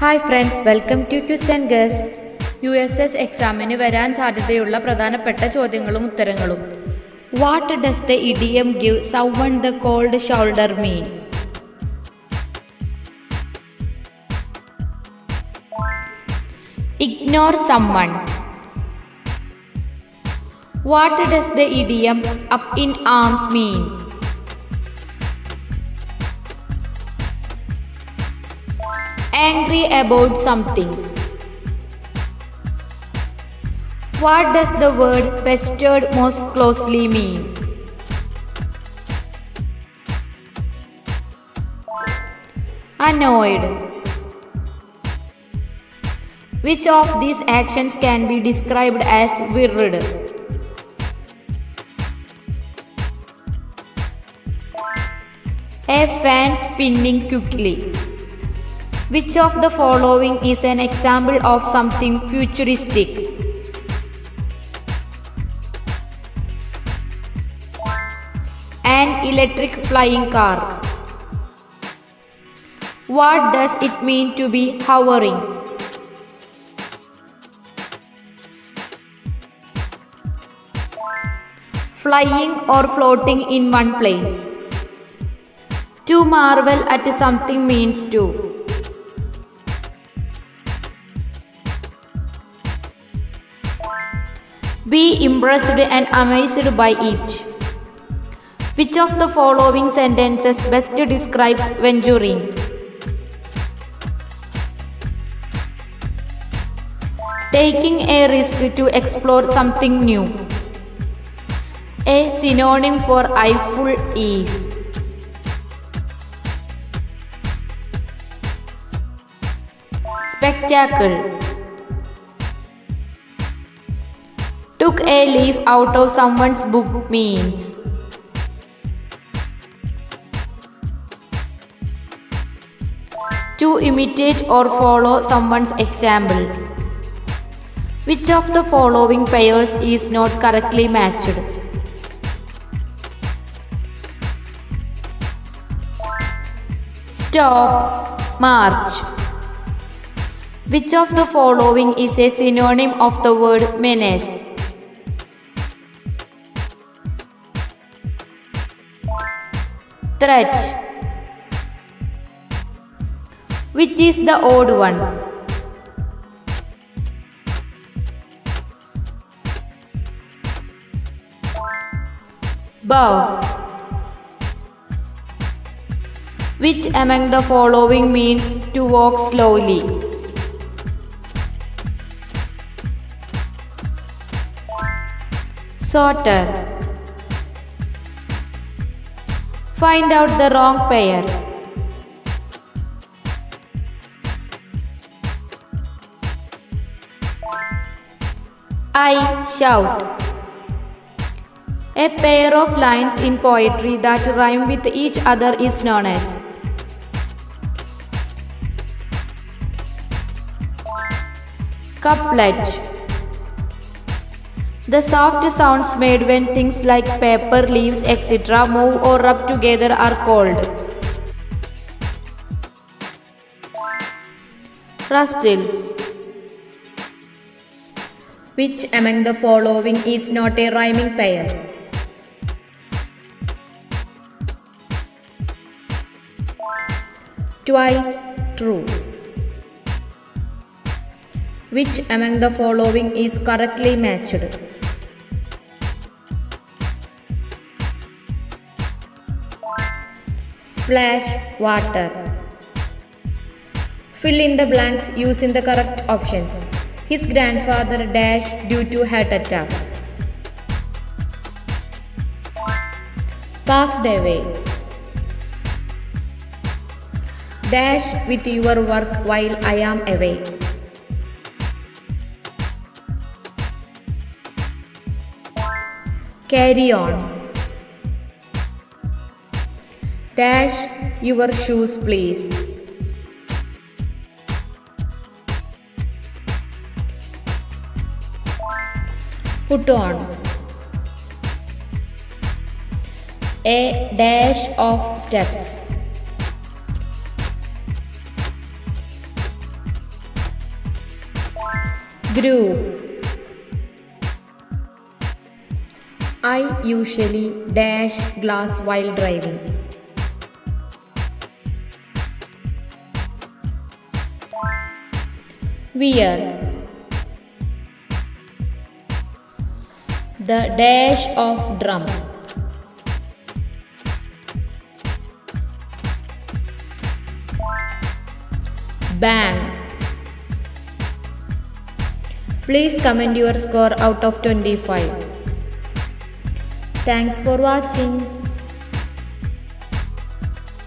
Hi friends, welcome to quiz and guess. USS എക്സാമിന് വരാൻ സാധ്യതയുള്ള പ്രധാനപ്പെട്ട ചോദ്യങ്ങളും ഉത്തരങ്ങളും. What does the idiom give someone the cold shoulder mean? Ignore someone. What does the idiom up in arms mean? Angry about something. What does the word pestered most closely mean? Annoyed. Which of these actions can be described as weird? A fan spinning quickly. Which of the following is an example of something futuristic? An electric flying car. What does it mean to be hovering? Flying or floating in one place. To marvel at something means to. Be impressed and amazed by it. Which of the following sentences best describes venturing? Taking a risk to explore something new. A synonym for eyeful is. Spectacle. Took a leaf out of someone's book means. To imitate or follow someone's example. Which of the following pairs is not correctly matched? Stop, march. Which of the following is a synonym of the word menace? Threat. Which is the odd one? Bow. Which among the following means to walk slowly? Shorter. Find out the wrong pair. I shout. A pair of lines in poetry that rhyme with each other is known as. Couplet. The soft sounds made when things like paper, leaves, etc. move or rub together are called. Rustle. Which among the following is not a rhyming pair? Twice true. Which among the following is correctly matched? Splash water. Fill in the blanks using the correct options. His grandfather died due to heart attack. Passed away. Dash with your work while I am away. Carry on. Dash your shoes please. Put on. A dash of steps. Group. I usually dash glass while driving. Wear. The dash of drum. Bang. Please comment your score out of 25. Thanks for watching.